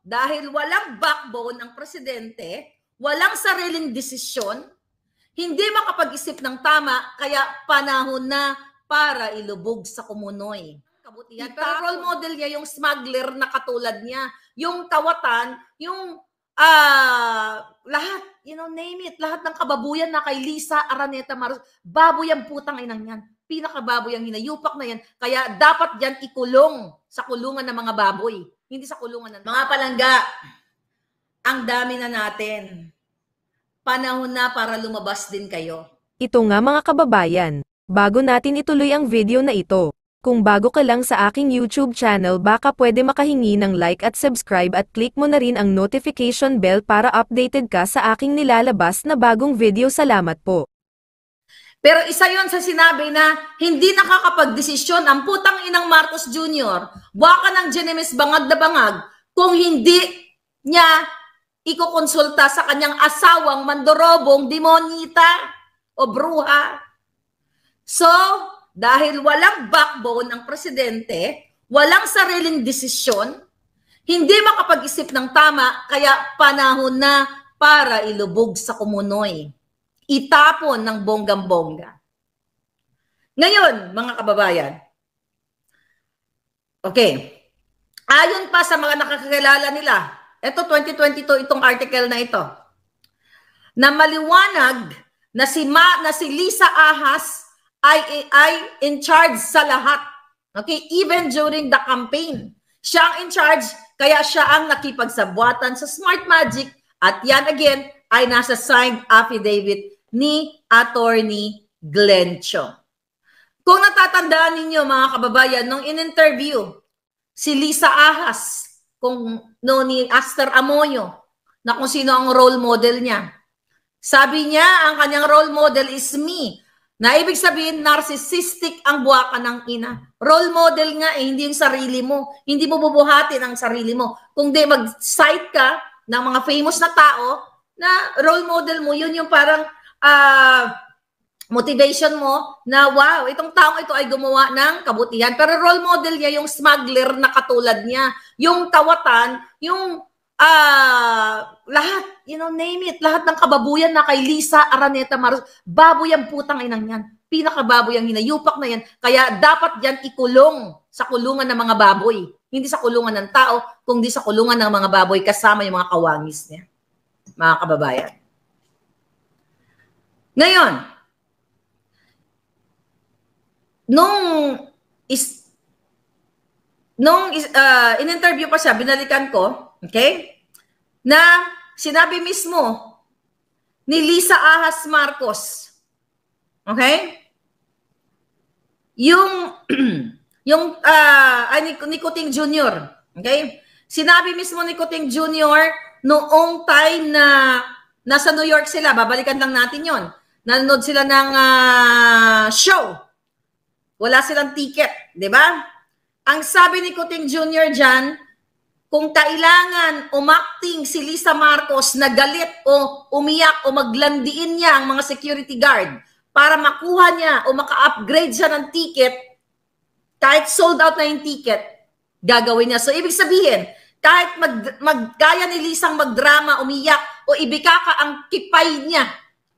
dahil walang backbone ang presidente, walang sariling desisyon, hindi makapag-isip ng tama, kaya panahon na para ilubog sa kumunoy. Kabutihan. Pero role model niya yung smuggler na katulad niya. Yung kawatan, yung lahat, name it, lahat ng kababuyan na kay Lisa Araneta Marcos, baboy ang putang inang yan. Pinakababoy ang hinayupak na yan. Kaya dapat yan ikulong sa kulungan ng mga baboy. Hindi sa kulungan ng mga palangga. Ang dami na natin. Panahon na para lumabas din kayo. Ito nga mga kababayan, bago natin ituloy ang video na ito, kung bago ka lang sa aking YouTube channel baka pwede makahingi ng like at subscribe at click mo na rin ang notification bell para updated ka sa aking nilalabas na bagong video. Salamat po. Pero isa yon sa sinabi na hindi nakakapagdesisyon ang putang inang Marcos Jr. Baka ng Genemis bangag na bangag kung hindi niya ikukonsulta sa kanyang asawang mandorobong demonita o bruha. So, dahil walang backbone ang presidente, walang sariling desisyon, hindi makapag-isip ng tama, kaya panahon na para ilubog sa kumunoy. Itapon ng bonggang-bongga. Ngayon, mga kababayan, okay, ayon pa sa mga nakakilala nila, ito 2022 itong article na ito, na maliwanag na si Lisa Ahas ay in charge sa lahat. Okay, even during the campaign. Siya ang in charge, kaya siya ang nakipagsabwatan sa Smart Magic at yan again ay nasa signed affidavit ni Attorney Glencio. Kung natatandaan ninyo mga kababayan, nung in-interview si Lisa Ahas, ni Aster Amoyo, na kung sino ang role model niya. Sabi niya, ang kanyang role model is me. Na ibig sabihin, narcissistic ang buwaka ng ina. Role model nga hindi yung sarili mo. Hindi mo bubuhatin ang sarili mo. Kung di mag-cite ka ng mga famous na tao, na role model mo, yun yung parang motivation mo na wow, itong taong ito ay gumawa ng kabutihan. Pero role model niya yung smuggler na katulad niya. Yung kawatan, yung lahat, name it, lahat ng kababuyan na kay Lisa Araneta Marcos, baboy ang putang inang yan. Pinakababoy ang hinayupak na yan. Kaya dapat yan ikulong sa kulungan ng mga baboy. Hindi sa kulungan ng tao, kundi sa kulungan ng mga baboy kasama yung mga kawangis niya. Mga kababayan. Ngayon, in-interview pa siya, binalikan ko, okay? Na sinabi mismo ni Lisa Ahas Marcos, okay? Ni Kuting Jr., okay? Sinabi mismo ni Kuting Jr. noong time na nasa New York sila, babalikan lang natin yon. Nanonood sila ng show. Wala silang ticket, di ba? Ang sabi ni Kuting Jr. dyan, kung kailangan umakting si Lisa Marcos na galit o umiyak o maglandiin niya ang mga security guard para makuha niya o maka-upgrade siya ng ticket, kahit sold out na yung ticket, gagawin niya. So, ibig sabihin, kahit kaya ni Lisang magdrama, umiyak o ibikaka ang kipay niya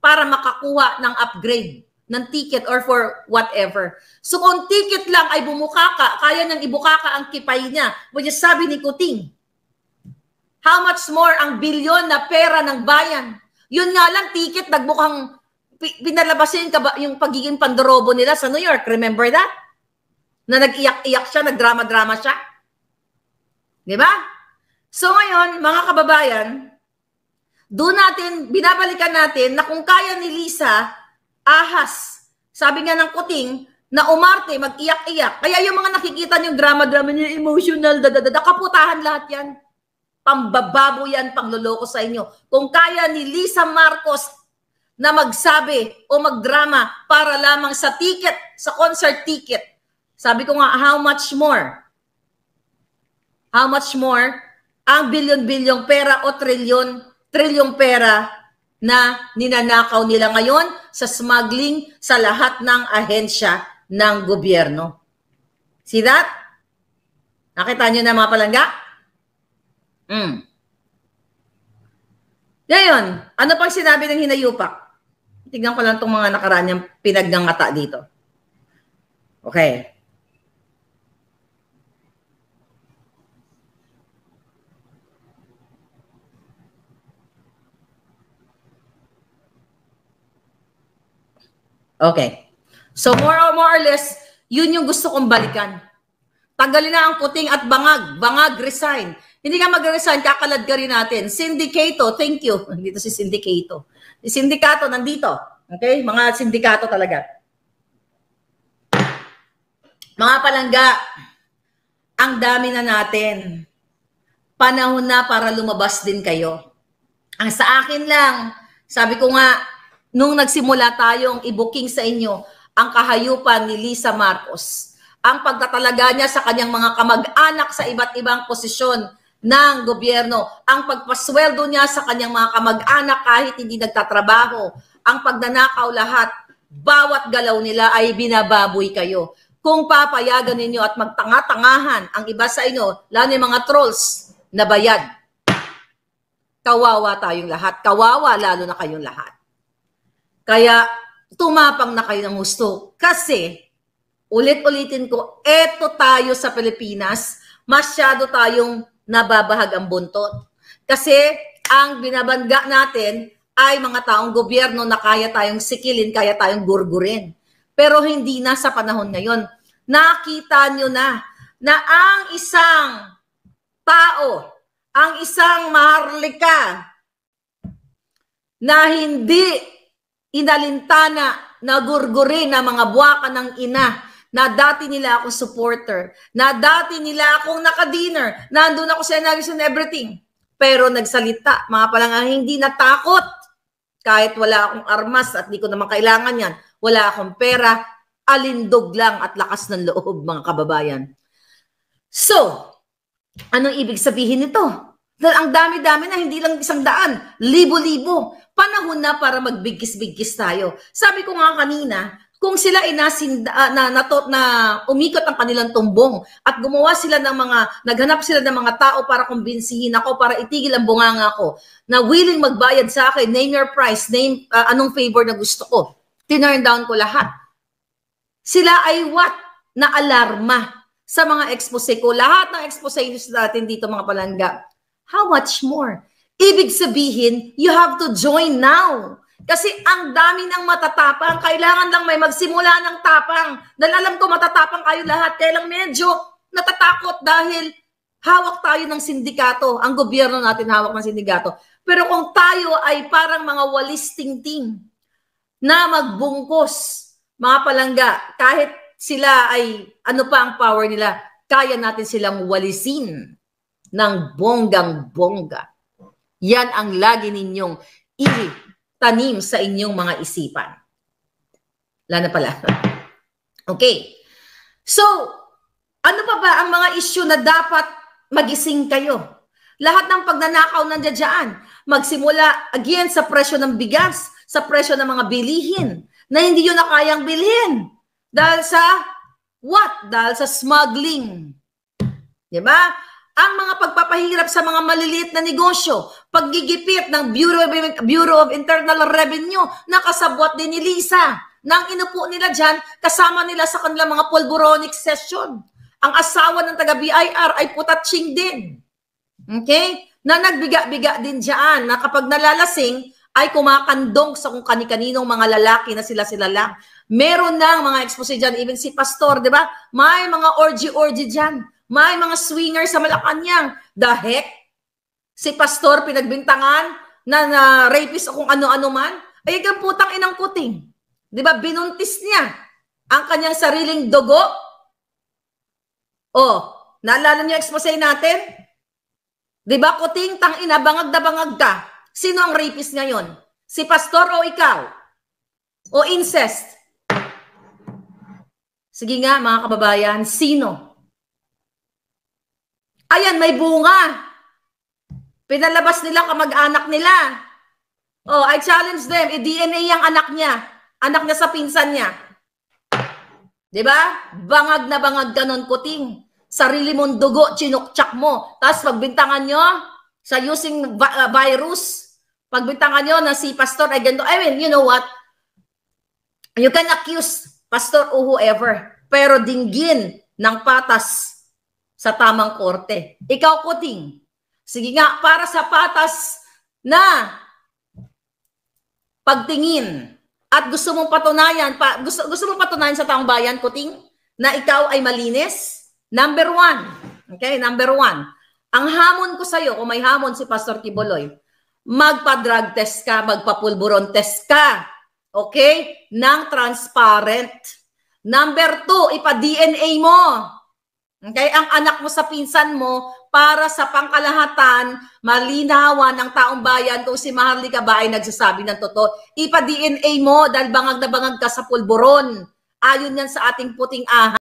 para makakuha ng upgrade ng ticket or for whatever. So kung ticket lang ay bumukaka, kaya niyang ibukaka ang kipay niya. Which is sabi ni Kuting, how much more ang bilyon na pera ng bayan? Yun nga lang, ticket, nagbukang pinalabasin yung pagiging pandorobo nila sa New York. Remember that? Na nag-iyak-iyak siya, nagdrama-drama siya. Di ba? So ngayon, mga kababayan, binabalikan natin na kung kaya ni Lisa Ahas, sabi nga ng Kuting, na umarte, mag-iyak-iyak. Kaya yung mga nakikita niyong drama-drama niyo, emotional, kaputahan lahat yan. Pambababo yan, pangloloko sa inyo. Kung kaya ni Lisa Marcos na magsabi o magdrama para lamang sa ticket, sa concert ticket, sabi ko nga, how much more? How much more ang bilyon-bilyong pera o trilyong pera na ninanakaw nila ngayon sa smuggling sa lahat ng ahensya ng gobyerno. See that? Nakita nyo na mga palangga? Ngayon, ano pang sinabi ng hinayupak? Tignan ko lang itong mga nakaraan niyang pinaggangata dito. Okay. Okay. So more or less, yun yung gusto kong balikan. Tanggalin na ang puting at bangag. Bangag, resign. Hindi ka mag-resign, kakalad ka rin natin. Sindikato, thank you. Dito si Sindikato. Si Sindikato nandito. Okay? Mga sindikato talaga. Mga palangga, ang dami na natin. Panahon na para lumabas din kayo. Ang sa akin lang, sabi ko nga, nung nagsimula tayong i-booking sa inyo ang kahayupan ni Lisa Marcos, ang pagtatalaga niya sa kanyang mga kamag-anak sa iba't ibang posisyon ng gobyerno, ang pagpasweldo niya sa kanyang mga kamag-anak kahit hindi nagtatrabaho, ang pagnanakaw lahat, bawat galaw nila ay binababoy kayo. Kung papayagan ninyo at magtanga-tangahan ang iba sa inyo, lalo yung mga trolls na bayad, kawawa tayong lahat. Kawawa lalo na kayong lahat. Kaya tumapang na kayo ng gusto. Kasi, ulit-ulitin ko, eto tayo sa Pilipinas, masyado tayong nababahag ang buntot. Kasi ang binabangga natin ay mga taong gobyerno na kaya tayong sikilin, kaya tayong gurgurin. Pero hindi na sa panahon ngayon. Nakita nyo na ang isang tao, ang isang maharlika na hindi inalintana na gurgurin na mga buwaka ng ina na dati nila akong supporter, na dati nila akong naka-dinner, nandun ako sa analysis and everything. Pero nagsalita, mga palang hindi natakot. Kahit wala akong armas at di ko naman kailangan yan, wala akong pera, alindog lang at lakas ng loob, mga kababayan. So, anong ibig sabihin nito? Dahil ang dami-dami na, hindi lang 100, libo-libo. Panahon na para magbigkis-bigkis tayo. Sabi ko nga kanina, kung sila ay umikot ang kanilang tumbong at gumawa sila ng naghanap sila ng mga tao para kumbinsihin ako, para itigil ang bunganga ko, na willing magbayad sa akin, name your price, name anong favor na gusto ko. Tinurn down ko lahat. Sila ay what? Na alarma sa mga expose ko. Lahat ng expose natin dito, mga palangga. How much more? Ibig sabihin, you have to join now. Kasi ang dami ng matatapang, kailangan lang may magsimula ng tapang. Dahil alam ko matatapang kayo lahat, kaya lang medyo natatakot dahil hawak tayo ng sindikato. Ang gobyerno natin hawak ng sindikato. Pero kung tayo ay parang mga walis tingting na magbungkos, mga palangga, kahit sila ay ano pa ang power nila, kaya natin silang walisin ng bonggang-bongga. Yan ang lagi ninyong tanim sa inyong mga isipan. Wala na pala. Okay. So, ano pa ba ang mga issue na dapat magising kayo? Lahat ng pagnanakaw nandiyan dyan. Magsimula again sa presyo ng bigas, sa presyo ng mga bilihin, na hindi yun na kayang bilhin. Dahil sa what? Dahil sa smuggling. Diba? Ang mga pagpapahirap sa mga maliliit na negosyo, paggigipit ng Bureau of Internal Revenue, nakasabwat din ni Lisa. Nang inupo nila dyan, kasama nila sa kanilang mga pulboronic session. Ang asawa ng taga-BIR ay putatsing din. Okay? Na nagbiga-biga din dyan, na kapag nalalasing, ay kumakandong sa kung kani-kaninong mga lalaki na sila-sila lang. Meron ng mga expose dyan, even si Pastor, di ba? May mga orgy-orgy dyan. May mga swinger sa Malacanang. The heck? Si Pastor pinagbintangan na rapist o kung ano-ano man. Ay, ang putang inang kuting. Di ba? Binuntis niya ang kanyang sariling dugo. Oh, naalala niyo expose natin? Di ba, kuting, tang ina, bangag na bangag ka. Sino ang rapist ngayon? Si Pastor o ikaw? O incest? Sige nga, mga kababayan, sino? Ayan, may bunga. Pinalabas nila kamag-anak nila. Oh, I challenge them. I-DNA yung anak niya. Anak niya sa pinsan niya. Diba? Bangag na bangag ka nun, kuting. Sarili mong dugo, chinukchak mo. Tapos pagbintangan nyo, sa using virus. Pagbintangan nyo na si pastor ay ganito. I mean, you know what? You can accuse pastor o whoever, pero dinggin ng patas sa tamang korte. Ikaw, Kuting, sige nga, para sa patas na pagtingin at gusto mong patunayan, gusto mong patunayan sa taong bayan, Kuting, na ikaw ay malinis, number 1. Okay, number 1. Ang hamon ko sa'yo, kung may hamon si Pastor Quiboloy, magpa-drug test ka, magpa-pulburon test ka. Okay? Nang transparent. Number 2, ipa-DNA mo. Okay? Ang anak mo sa pinsan mo para sa pangkalahatan, malinawan ng taong bayan kung si Maharlika ba ay nagsasabi ng totoo. Ipa-DNA mo dahil bangag na bangag ka sa pulburon. Ayon yan sa ating puting ahas.